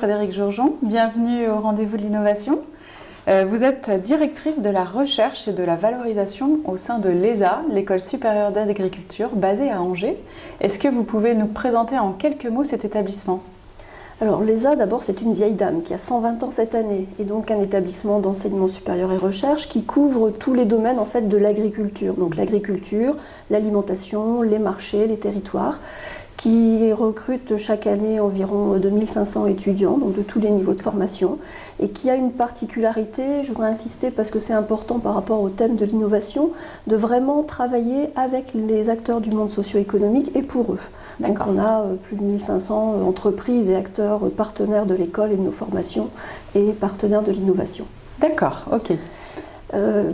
Frédérique Jourjon, bienvenue au Rendez-vous de l'innovation. Vous êtes directrice de la recherche et de la valorisation au sein de l'ESA, l'École supérieure d'agriculture, basée à Angers. Est-ce que vous pouvez nous présenter en quelques mots cet établissement ? Alors l'ESA, d'abord, c'est une vieille dame qui a 120 ans cette année, et donc un établissement d'enseignement supérieur et recherche qui couvre tous les domaines en fait, de l'agriculture. Donc l'agriculture, l'alimentation, les marchés, les territoires, qui recrute chaque année environ 2500 étudiants, donc de tous les niveaux de formation, et qui a une particularité, je voudrais insister parce que c'est important par rapport au thème de l'innovation, de vraiment travailler avec les acteurs du monde socio-économique et pour eux. Donc on a plus de 1500 entreprises et acteurs partenaires de l'école et de nos formations et partenaires de l'innovation. D'accord, ok.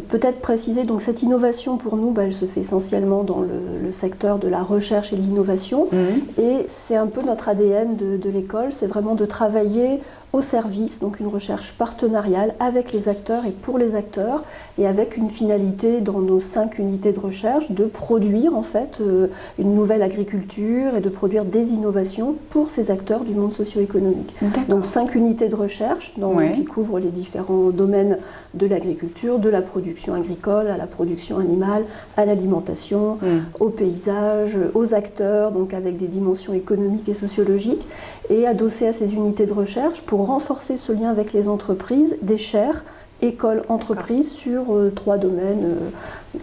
Peut-être préciser, donc cette innovation pour nous, elle se fait essentiellement dans le secteur de la recherche et de l'innovation. Et c'est un peu notre ADN de l'école, c'est vraiment de travailler au service, donc une recherche partenariale avec les acteurs et pour les acteurs, et avec une finalité dans nos 5 unités de recherche de produire en fait une nouvelle agriculture et de produire des innovations pour ces acteurs du monde socio-économique. Donc 5 unités de recherche qui couvrent les différents domaines de l'agriculture, de la production agricole à la production animale, à l'alimentation, au paysage, aux acteurs, donc avec des dimensions économiques et sociologiques, et adossé à ces unités de recherche pour renforcer ce lien avec les entreprises, des chaires, écoles, entreprises sur 3 domaines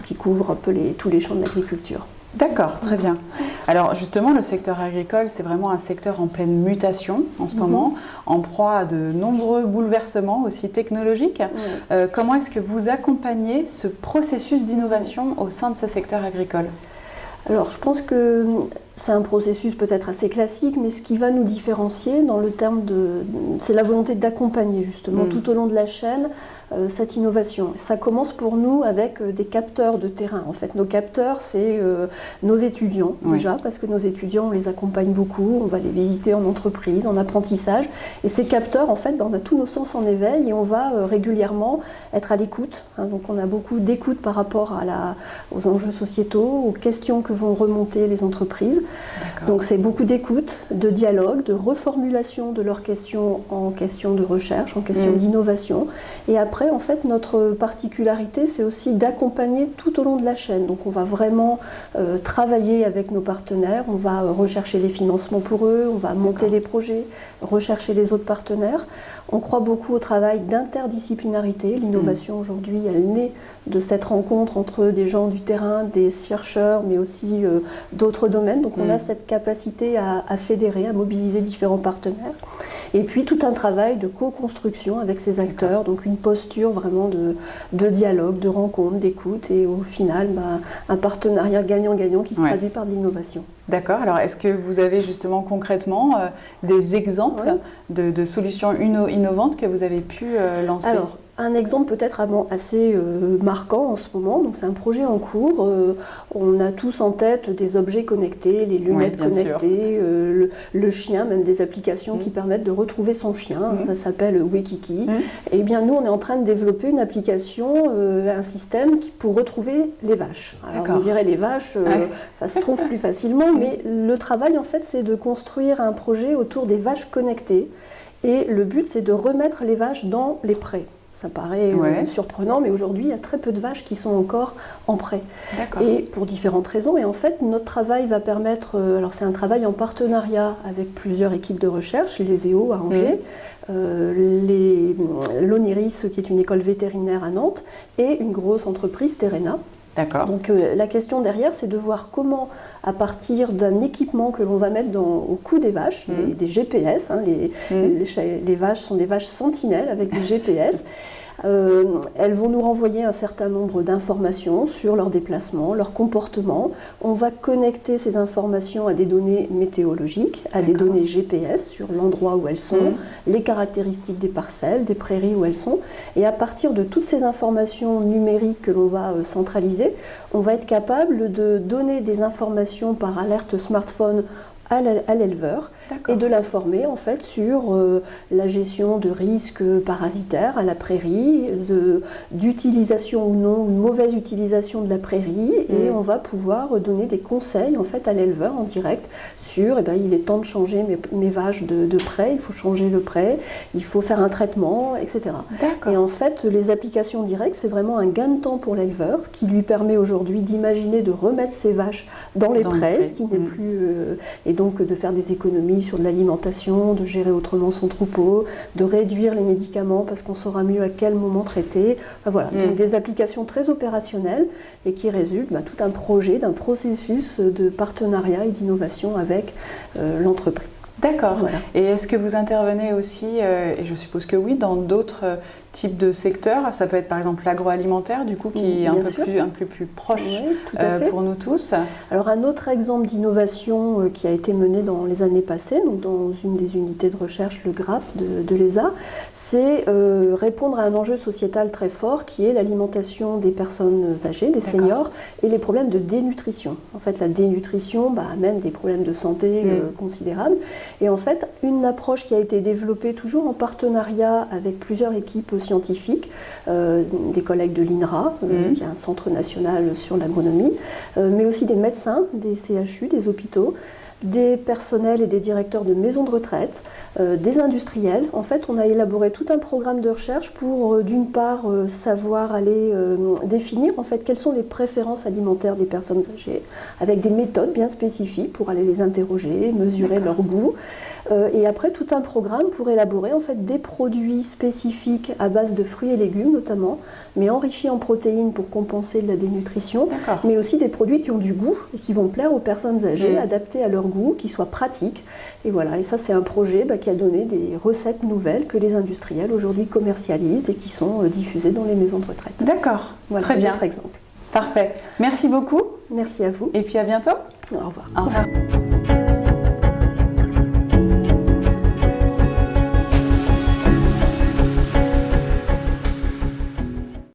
qui couvrent un peu tous les champs de l'agriculture. D'accord, très bien. Alors justement, le secteur agricole, c'est vraiment un secteur en pleine mutation en ce moment, en proie à de nombreux bouleversements aussi technologiques. Comment est-ce que vous accompagnez ce processus d'innovation au sein de ce secteur agricole ? Alors je pense que c'est un processus peut-être assez classique, mais ce qui va nous différencier dans le terme c'est la volonté d'accompagner justement tout au long de la chaîne cette innovation. Ça commence pour nous avec des capteurs de terrain. En fait, nos capteurs, c'est nos étudiants déjà, parce que nos étudiants, on les accompagne beaucoup, on va les visiter en entreprise, en apprentissage. Et ces capteurs, en fait, on a tous nos sens en éveil et on va régulièrement être à l'écoute. Donc on a beaucoup d'écoute par rapport aux enjeux sociétaux, aux questions que vont remonter les entreprises. Donc c'est beaucoup d'écoute, de dialogue, de reformulation de leurs questions en questions de recherche, en questions d'innovation. Et après, en fait, notre particularité, c'est aussi d'accompagner tout au long de la chaîne. Donc on va vraiment travailler avec nos partenaires, on va rechercher les financements pour eux, on va monter les projets, rechercher les autres partenaires. On croit beaucoup au travail d'interdisciplinarité. L'innovation aujourd'hui, elle naît de cette rencontre entre des gens du terrain, des chercheurs, mais aussi d'autres domaines. Donc on a cette capacité à fédérer, à mobiliser différents partenaires. Et puis tout un travail de co-construction avec ces acteurs, donc une posture vraiment de dialogue, de rencontre, d'écoute, et au final, un partenariat gagnant-gagnant qui se traduit par de l'innovation. D'accord, alors est-ce que vous avez justement concrètement des exemples de solutions innovantes que vous avez pu lancer ? Alors, un exemple peut-être assez marquant en ce moment, donc c'est un projet en cours. On a tous en tête des objets connectés, les lunettes connectées, le chien, même des applications qui permettent de retrouver son chien. Ça s'appelle Wekiki. Et bien nous, on est en train de développer une application, un système pour retrouver les vaches. Alors on dirait les vaches, ça se trouve plus facilement, mais le travail en fait, c'est de construire un projet autour des vaches connectées. Et le but, c'est de remettre les vaches dans les prés. Ça paraît surprenant, mais aujourd'hui, il y a très peu de vaches qui sont encore en pré. Et pour différentes raisons. Et en fait, notre travail va permettre... alors, c'est un travail en partenariat avec plusieurs équipes de recherche, les EO à Angers, l'ONIRIS, qui est une école vétérinaire à Nantes, et une grosse entreprise, Terrena. Donc la question derrière, c'est de voir comment, à partir d'un équipement que l'on va mettre au cou des vaches, des GPS, les vaches sont des vaches sentinelles avec des GPS, elles vont nous renvoyer un certain nombre d'informations sur leur déplacement, leur comportement. On va connecter ces informations à des données météorologiques, à des données GPS sur l'endroit où elles sont, les caractéristiques des parcelles, des prairies où elles sont. Et à partir de toutes ces informations numériques que l'on va centraliser, on va être capable de donner des informations par alerte smartphone à l'éleveur et de l'informer en fait sur la gestion de risques parasitaires à la prairie, d'utilisation ou non, une mauvaise utilisation de la prairie, et on va pouvoir donner des conseils en fait à l'éleveur en direct sur il est temps de changer mes vaches de près, il faut changer le près, il faut faire un traitement, etc. Et en fait, les applications directes, c'est vraiment un gain de temps pour l'éleveur qui lui permet aujourd'hui d'imaginer de remettre ses vaches dans les prés, ce qui n'est plus... et donc de faire des économies sur de l'alimentation, de gérer autrement son troupeau, de réduire les médicaments parce qu'on saura mieux à quel moment traiter. Enfin, voilà, donc des applications très opérationnelles et qui résultent tout un projet, d'un processus de partenariat et d'innovation avec l'entreprise. D'accord. Voilà. Et est-ce que vous intervenez aussi, et je suppose que oui, dans d'autres types de secteurs? Ça peut être par exemple l'agroalimentaire, du coup, qui est un peu plus proche pour nous tous. Alors un autre exemple d'innovation qui a été mené dans les années passées, donc dans une des unités de recherche, le GRAP de l'ESA, c'est répondre à un enjeu sociétal très fort qui est l'alimentation des personnes âgées, des seniors, et les problèmes de dénutrition. En fait, la dénutrition amène des problèmes de santé considérables. Et en fait, une approche qui a été développée toujours en partenariat avec plusieurs équipes scientifiques, des collègues de l'INRA, qui est un centre national sur l'agronomie, mais aussi des médecins, des CHU, des hôpitaux, des personnels et des directeurs de maisons de retraite, des industriels. En fait, on a élaboré tout un programme de recherche pour, d'une part, savoir aller définir en fait quelles sont les préférences alimentaires des personnes âgées, avec des méthodes bien spécifiques pour aller les interroger, mesurer leur goût. Et après, tout un programme pour élaborer en fait des produits spécifiques à base de fruits et légumes notamment, mais enrichis en protéines pour compenser de la dénutrition, mais aussi des produits qui ont du goût et qui vont plaire aux personnes âgées, adaptés à leur goût, qui soient pratiques. Et voilà, et ça c'est un projet qui a donné des recettes nouvelles que les industriels aujourd'hui commercialisent et qui sont diffusées dans les maisons de retraite. D'accord, voilà, très bien. Autre exemple. Parfait. Merci beaucoup. Merci à vous. Et puis à bientôt. Au revoir. Au revoir.